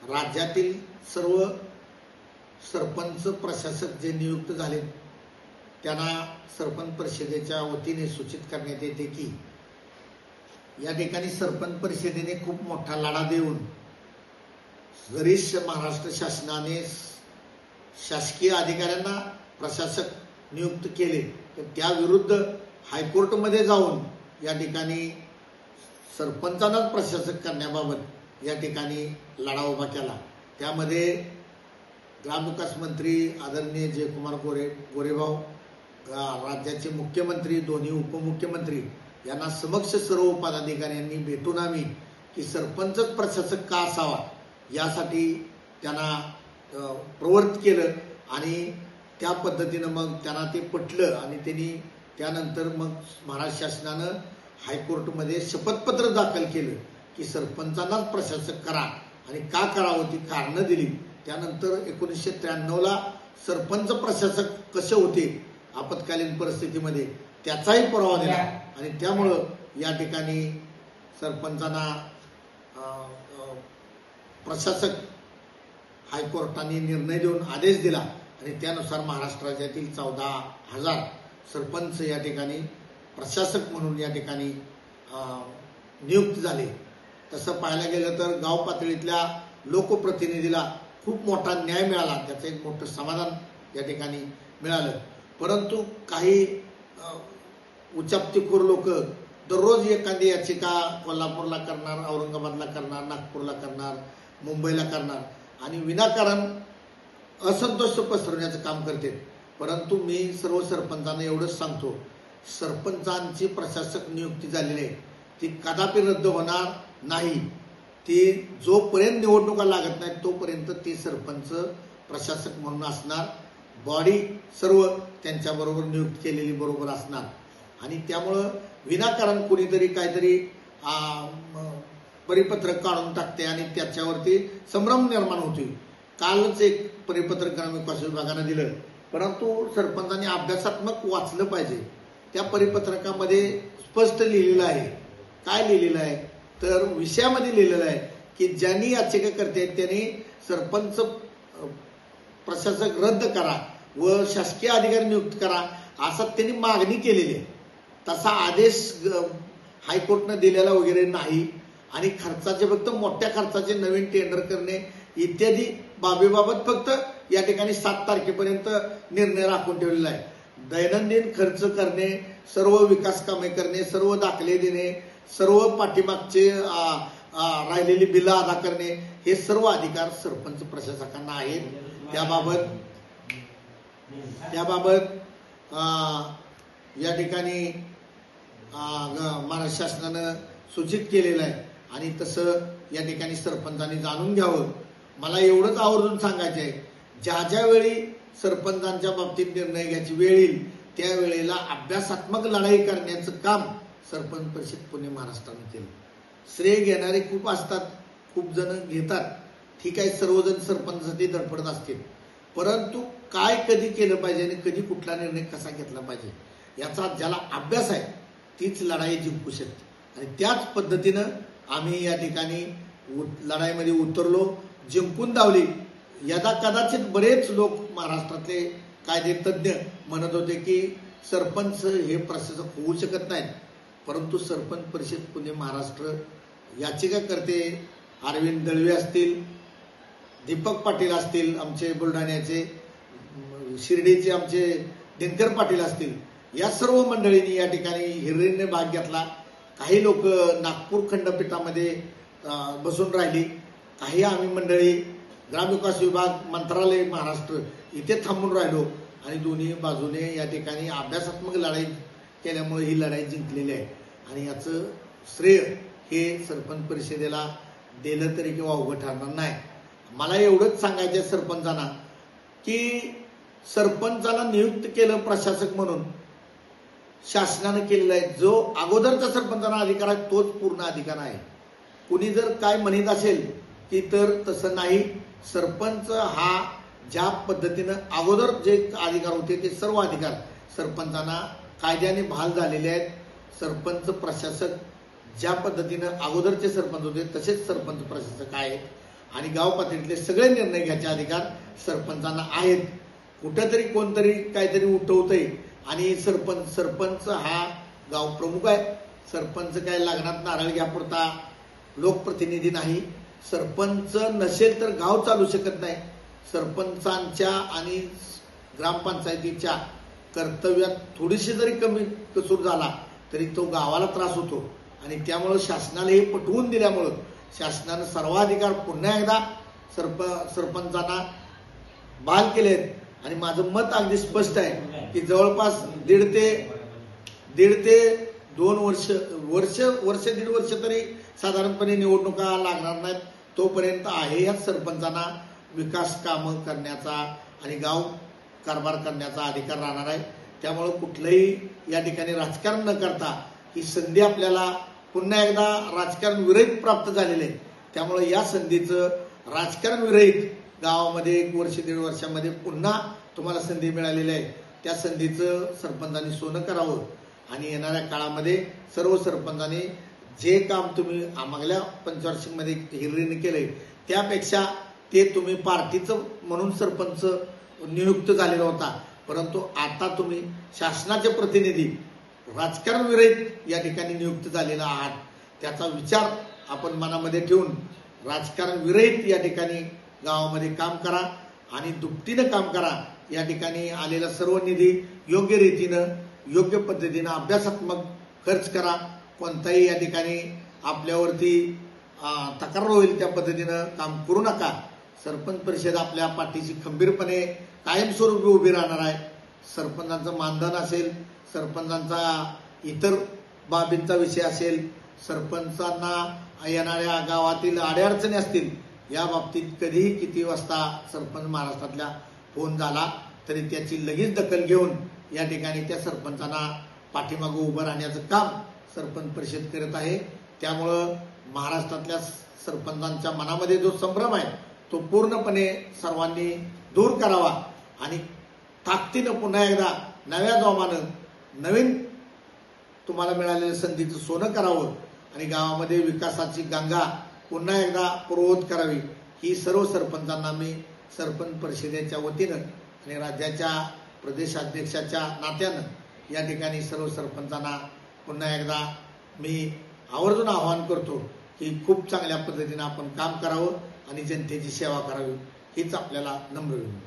राज्यातील सर्व सरपंच प्रशासक जे नियुक्त झाले त्यांना सरपंच परिषदेच्या वतीने सूचित करण्यात येते की या ठिकाणी सरपंच परिषदेने खूप मोठा लढा देऊन जरी महाराष्ट्र शासनाने शासकीय अधिकाऱ्यांना प्रशासक नियुक्त केले तर त्याविरुद्ध हायकोर्टमध्ये जाऊन या ठिकाणी सरपंचांनाच प्रशासक करण्याबाबत या ठिकाणी लढा उभा केला। त्यामध्ये ग्रामविकास मंत्री आदरणीय जयकुमार गोरेभाऊ, राज्याचे मुख्यमंत्री, दोन्ही उपमुख्यमंत्री यांना समक्ष सर्व पदाधिकाऱ्यांनी भेटून आम्ही की सरपंचच प्रशासक का असावा यासाठी त्यांना प्रवृत्त केलं आणि त्या पद्धतीनं मग त्यांना ते पटलं आणि त्यांनी त्यानंतर मग महाराष्ट्र शासनानं हायकोर्टमध्ये शपथपत्र दाखल केलं की सरपंचांनाच प्रशासक करा आणि का करावं ती कारणं दिली। त्यानंतर 1993ला सरपंच प्रशासक कसे होते आपत्कालीन परिस्थितीमध्ये त्याचाही पुरावा दिला आणि त्यामुळं या ठिकाणी सरपंचांना प्रशासक हायकोर्टाने निर्णय देऊन आदेश दिला आणि त्यानुसार महाराष्ट्र राज्यातील 14,000 सरपंच या ठिकाणी प्रशासक म्हणून या ठिकाणी नियुक्त झाले। तसं पाहायला गेलं तर गाव पातळीतल्या लोकप्रतिनिधीला खूप मोठा न्याय मिळाला, त्याचं एक मोठं समाधान या ठिकाणी मिळालं। परंतु काही उच्चापतीखोर लोक दररोज एखादी याचिका कोल्हापूरला करणार, औरंगाबादला करणार, नागपूरला करणार, मुंबईला करणार आणि विनाकारण असंतोष पसरवण्याचं काम करते। परंतु मी सर्व सरपंचांना एवढंच सांगतो, सरपंचांची प्रशासक नियुक्ती झालेली आहे ती कदापि रद्द होणार नाही। ती जोपर्यंत निवडणुका लागत नाहीत तोपर्यंत ती सरपंच प्रशासक म्हणून असणार, बॉडी सर्व त्यांच्याबरोबर नियुक्त केलेली बरोबर असणार आणि त्यामुळं विनाकारण कोणीतरी काहीतरी परिपत्रक काढून टाकते आणि त्याच्यावरती संभ्रम निर्माण होते। कालच एक परिपत्रक ग्रामविकास विभागानं दिलं, परंतु सरपंचांनी अभ्यासात्मक वाचलं पाहिजे। त्या परिपत्रकामध्ये स्पष्ट लिहिलेलं आहे, काय लिहिलेलं आहे तर विषयामध्ये लिहिलेलं आहे की ज्यांनी याचिका करते त्यांनी सरपंच प्रशासक रद्द करा व शासकीय अधिकारी नियुक्त करा असं त्यांनी मागणी केलेली आहे। तसा आदेश हायकोर्टनं दिलेला वगैरे नाही आणि खर्चाचे फक्त मोठ्या खर्चाचे नवीन टेंडर करणे इत्यादी बाबीबाबत फक्त या ठिकाणी 7 तारखेपर्यंत निर्णय राखून ठेवलेला आहे। दैनंदिन खर्च करणे, सर्व विकास कामे करणे, सर्व दाखले देणे, सर्व पाठीमागचे राहिलेली बिलं अदा करणे हे सर्व अधिकार सरपंच प्रशासकांना आहेत। त्याबाबत या ठिकाणी महाराष्ट्र शासनानं सूचित केलेलं आहे आणि तसं या ठिकाणी सरपंचांनी जाणून घ्यावं। मला एवढंच आवर्जून सांगायचं आहे, ज्या वेळी सरपंचांच्या बाबतीत निर्णय घ्यायची वेळ येईल त्यावेळेला अभ्यासात्मक लढाई करण्याचं काम सरपंच परिषद पुणे महाराष्ट्राने केलं। श्रेय घेणारे खूप असतात, खूप जण घेतात, ठीक आहे, सर्वजण सरपंचासाठी धडपडत असतील, परंतु काय कधी केलं पाहिजे आणि कधी कुठला निर्णय कसा घेतला पाहिजे याचा ज्याला अभ्यास आहे तीच लढाई जिंकू शकते आणि त्याच पद्धतीनं आम्ही या ठिकाणी लढाईमध्ये उतरलो, जिंकून दावली। यदा कदाचित बरेच लोक महाराष्ट्रातले कायदे तज्ज्ञ म्हणत होते की सरपंच हे प्रशासक होऊ शकत नाहीत, परंतु सरपंच परिषद पुणे महाराष्ट्र याचिकाकर्ते अरविंद दळवे असतील, दीपक पाटील असतील, आमचे बुलढाण्याचे, शिर्डीचे आमचे दिनकर पाटील असतील, या सर्व मंडळींनी या ठिकाणी हिरिरीने भाग घेतला। काही लोक नागपूर खंडपीठामध्ये बसून राहिली, काही आम्ही मंडळी ग्रामविकास विभाग, मंत्रालय, महाराष्ट्र इथे थांबून राहिलो आणि दोन्ही बाजूने या ठिकाणी अभ्यासात्मक लढाई केल्यामुळे ही लढाई जिंकलेली आहे आणि याचं श्रेय हे सरपंच परिषदेला दिलं तरी किंवा अवघड ठरणार नाही। मला एवढंच सांगायचं आहे सरपंचांना की सरपंचाला नियुक्त केलं प्रशासक म्हणून शासनानं केलेलं आहे, जो अगोदरचा सरपंचांना अधिकार आहे तोच पूर्ण अधिकार आहे। कुणी जर काय म्हणत असेल की तर तसं नाही, सरपंच हा ज्या पद्धतीनं अगोदर जे अधिकार होते ते सर्व अधिकार सरपंचांना कायद्याने बहाल झालेले आहेत। सरपंच प्रशासक ज्या पद्धतीनं अगोदरचे सरपंच होते तसेच सरपंच प्रशासक आहेत आणि गाव पातळीतले सगळे निर्णय घ्यायचे अधिकार सरपंचांना आहेत. कुठंतरी कोणतरी काहीतरी उठवतंय आणि सरपंच हा गाव प्रमुख आहे. सरपंच काय लग्नात नारळ घ्यापुरता लोकप्रतिनिधी नाही. सरपंच नसेल तर गाव चालू शकत नाही. सरपंचांच्या आणि ग्रामपंचायतीच्या कर्तव्यात थोडीशी जरी कमी कसूर झाला तरी तो गावाला त्रास होतो आणि त्यामुळं शासनाला हे पटवून दिल्यामुळं शासनानं सर्वाधिकार पुन्हा एकदा सरपंचांना बहाल केले आहेत आणि माझं मत अगदी स्पष्ट आहे की जवळपास दीड ते 2 वर्ष दीड वर्ष तरी साधारणपणे निवडणुका लागणार नाहीत. तोपर्यंत आहे याच सरपंचांना विकास कामं करण्याचा आणि गाव कारभार करण्याचा अधिकार राहणार आहे. त्यामुळं कुठलंही या ठिकाणी राजकारण न करता ही संधी आपल्याला पुन्हा एकदा राजकारण विरहित प्राप्त झालेलं आहे. त्यामुळं या संधीचं राजकारण विरहित गावामध्ये 1 वर्ष दीड वर्षामध्ये पुन्हा तुम्हाला संधी मिळालेली आहे. त्या संधीचं सरपंचांनी सोनं करावं आणि येणाऱ्या काळामध्ये सर्व सरपंचांनी जे काम तुम्ही मागल्या पंचवार्षिकमध्ये हिरिरीने केलंय त्यापेक्षा ते तुम्ही पार्टीचं म्हणून सरपंच नियुक्त झालेला होता, परंतु आता तुम्ही शासनाचे प्रतिनिधी राजकारण विरहित या ठिकाणी नियुक्त झालेला आहात. त्याचा विचार आपण मनामध्ये ठेवून राजकारण विरहित या ठिकाणी गावामध्ये काम करा आणि दुपटीनं काम करा. या ठिकाणी आलेला सर्व निधी योग्य रीतीनं योग्य पद्धतीनं अभ्यासात्मक खर्च करा. कोणताही या ठिकाणी आपल्यावरती तक्रार होईल त्या पद्धतीनं काम करू नका. सरपंच परिषद आपल्या पाठीशी खंबीरपणे कायमस्वरूपी उभी राहणार आहे. सरपंचांचं मानधन असेल, सरपंचांचा इतर बाबींचा विषय असेल, सरपंचांना येणाऱ्या गावातील अडीअडचणी असतील, या बाबतीत कधीही किती वाजता सरपंच महाराष्ट्रातल्या फोन झाला तरी त्याची लगेच दखल घेऊन या ठिकाणी त्या सरपंचांना पाठीमागं उभं राहण्याचं काम सरपंच परिषद करत आहे. त्यामुळं महाराष्ट्रातल्या सरपंचांच्या मनामध्ये जो संभ्रम आहे तो पूर्णपणे सर्वांनी दूर करावा आणि ताकदीनं पुन्हा एकदा नव्या जोमानं नवीन तुम्हाला मिळालेल्या संधीचं सोनं करावं आणि गावामध्ये विकासाची गंगा पुन्हा एकदा पूर्ववत करावी ही सर्व सरपंचांना मी सरपंच परिषदेच्या वतीनं आणि राज्याच्या प्रदेशाध्यक्षाच्या नात्यानं या ठिकाणी सर्व सरपंचांना पुन्हा एकदा मी आवर्जून आवाहन करतो की खूप चांगल्या पद्धतीनं आपण काम करावं आणि जनतेची सेवा करावी हीच आपल्याला नम्र विनंती.